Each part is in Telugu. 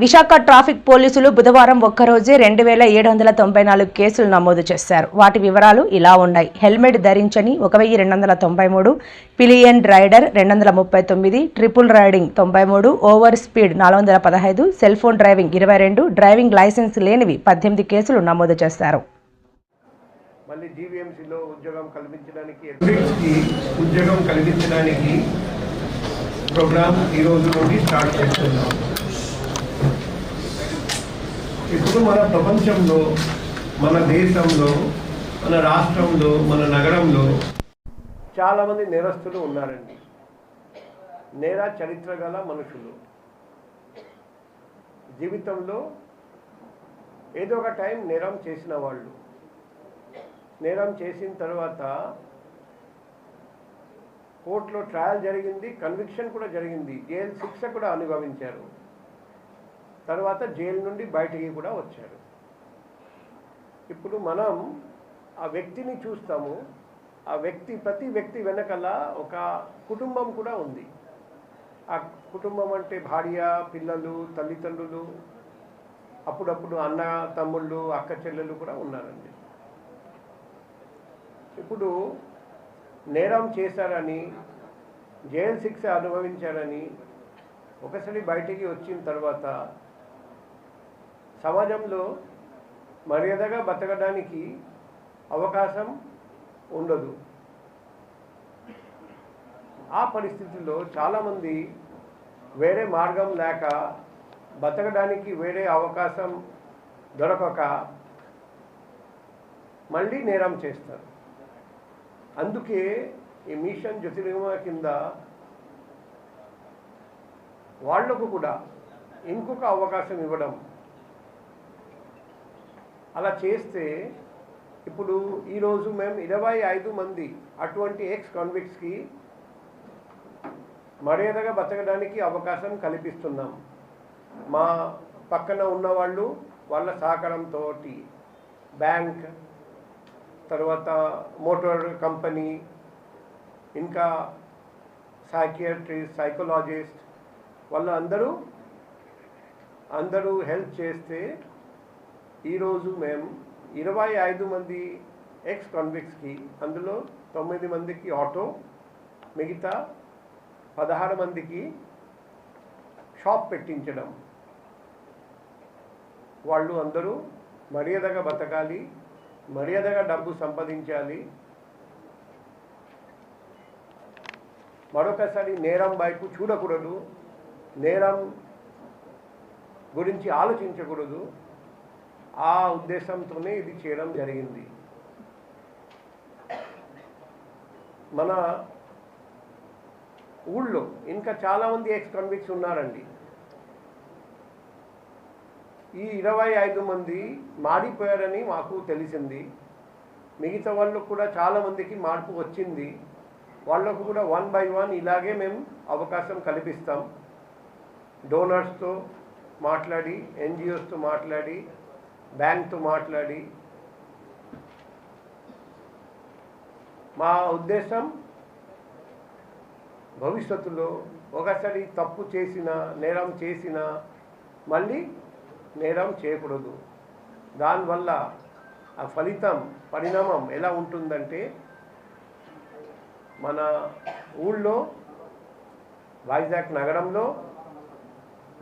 విశాఖ ట్రాఫిక్ పోలీసులు బుధవారం ఒక్కరోజే 2794 కేసులు నమోదు చేశారు. వాటి వివరాలు ఇలా ఉన్నాయి. హెల్మెట్ ధరించని 1293, pillion rider 239, triple riding 93, over speed 415, cell phone driving 22, driving licence లేనివి 18 కేసులు నమోదు చేశారు. మళ్ళీ జీవీఎంసీలో ఉద్యోగం కల్పించడానికి ప్రోగ్రామ్ ఈ రోజు నుండి స్టార్ట్ చేస్తున్నాం. ఇప్పుడు మన ప్రపంచంలో, మన దేశంలో, మన రాష్ట్రంలో, మన నగరంలో చాలామంది నేరస్తులు ఉన్నారండి. నేర చరిత్ర గల మనుషులు జీవితంలో ఏదో ఒక టైం నేరం చేసిన వాళ్ళు. నేరం చేసిన తర్వాత కోర్టులో ట్రయల్ జరిగింది, కన్విక్షన్ కూడా జరిగింది, జైలు శిక్ష కూడా అనుభవించారు. తర్వాత జైలు నుండి బయటికి కూడా వచ్చారు. ఇప్పుడు మనం ఆ వ్యక్తిని చూస్తాము. ఆ ప్రతి వ్యక్తి వెనకాల ఒక కుటుంబం కూడా ఉంది. ఆ కుటుంబం అంటే భార్య, పిల్లలు, తల్లిదండ్రులు, అప్పుడప్పుడు అన్న తమ్ముళ్ళు, అక్క చెల్లెలు కూడా ఉన్నారండి. ఇప్పుడు నేరం చేశారని, జైలు శిక్ష అనుభవించారని ఒకసారి బయటికి వచ్చిన తర్వాత సమాజంలో మర్యాదగా బతకడానికి అవకాశం ఉండదు. ఆ పరిస్థితుల్లో చాలామంది వేరే మార్గం లేక, బతకడానికి వేరే అవకాశం దొరకక మళ్ళీ నేరం చేస్తారు. అందుకే ఈ మిషన్ జ్యోతిర్గమయ కింద వాళ్లకు కూడా ఇంకొక అవకాశం ఇవ్వడం. అలా చేస్తే ఇప్పుడు ఈరోజు మేము 25 మంది అటువంటి ఎక్స్ కాన్విక్ట్స్కి మర్యాదగా బతకడానికి అవకాశం కల్పిస్తున్నాం. మా పక్కన ఉన్నవాళ్ళు వాళ్ళ సహకారంతో బ్యాంక్, తర్వాత మోటార్ కంపెనీ, ఇంకా సైకియాట్రిస్ట్, సైకాలజిస్ట్ వాళ్ళు అందరూ హెల్ప్ చేస్తే ఈరోజు మేము 25 మంది ఎక్స్ కాన్విక్ట్స్కి, అందులో 9 మందికి ఆటో, మిగతా 16 మందికి షాప్ పెట్టించడం. వాళ్ళు అందరూ మర్యాదగా బతకాలి, మర్యాదగా డబ్బు సంపాదించాలి. మరొకసారి నేరం వైపు చూడకూడదు, నేరం గురించి ఆలోచించకూడదు. ఆ ఉద్దేశంతోనే ఇది చేయడం జరిగింది. మన ఊళ్ళో ఇంకా చాలామంది ఎక్స్ కాన్విక్ట్స్ ఉన్నారండి. ఈ 25 మంది మారిపోయారని మాకు తెలిసింది. మిగతా వాళ్ళకు కూడా చాలామందికి మార్పు వచ్చింది. వాళ్ళకు కూడా 1 by 1 ఇలాగే మేము అవకాశం కల్పిస్తాం. డోనర్స్తో మాట్లాడి, ఎన్జిఓస్తో మాట్లాడి, బ్యాంక్తో మాట్లాడి. మా ఉద్దేశం భవిష్యత్తులో ఒకసారి తప్పు చేసిన, నేరం చేసిన మళ్ళీ నేరం చేయకూడదు. దానివల్ల ఆ పరిణామం ఎలా ఉంటుందంటే, మన ఊళ్ళో, వైజాగ్ నగరంలో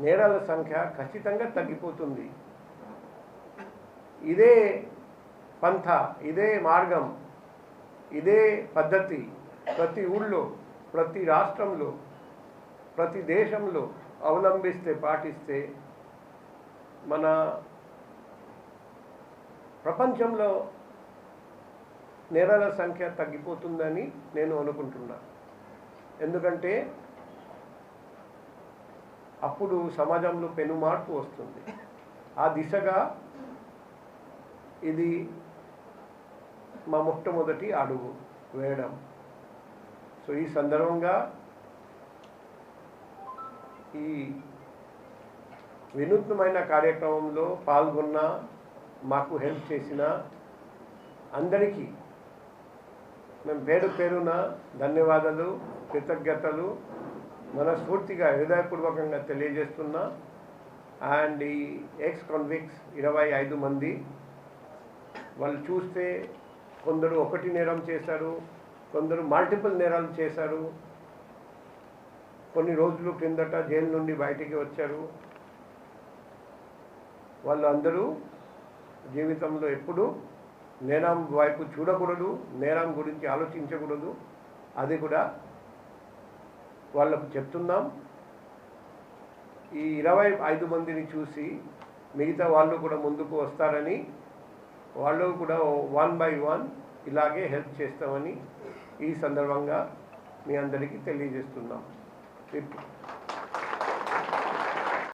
నేరాల సంఖ్య ఖచ్చితంగా తగ్గిపోతుంది. ఇదే పంథ, ఇదే మార్గం, ఇదే పద్ధతి ప్రతి ఊళ్ళో, ప్రతి రాష్ట్రంలో, ప్రతి దేశంలో అవలంబిస్తే, పాటిస్తే మన ప్రపంచంలో నేరాల సంఖ్య తగ్గిపోతుందని నేను అనుకుంటున్నా. ఎందుకంటే అప్పుడు సమాజంలో పెను మార్పు వస్తుంది. ఆ దిశగా ఇది మా మొట్టమొదటి అడుగు వేయడం. సో ఈ సందర్భంగా ఈ వినూత్నమైన కార్యక్రమంలో పాల్గొన్న, మాకు హెల్ప్ చేసిన అందరికీ మేము పేరు పేరున ధన్యవాదాలు, కృతజ్ఞతలు మనస్ఫూర్తిగా హృదయపూర్వకంగా తెలియజేస్తున్నా. అండ్ ఈ ఎక్స్ కాన్విక్ట్స్ 25 మంది, వాళ్ళు చూస్తే కొందరు ఒకటి నేరం చేశారు, కొందరు మల్టిపుల్ నేరాలు చేశారు. కొన్ని రోజుల కిందట జైలు నుండి బయటికి వచ్చారు. వాళ్ళు అందరూ జీవితంలో ఎప్పుడూ నేరం వైపు చూడకూడదు, నేరం గురించి ఆలోచించకూడదు. అది కూడా వాళ్ళకు చెప్తున్నాం. ఈ 25 మందిని చూసి మిగతా వాళ్ళు కూడా ముందుకు వస్తారని, వాళ్ళు కూడా 1 by 1 ఇలాగే హెల్ప్ చేస్తామని ఈ సందర్భంగా మీ అందరికీ తెలియజేస్తున్నాం.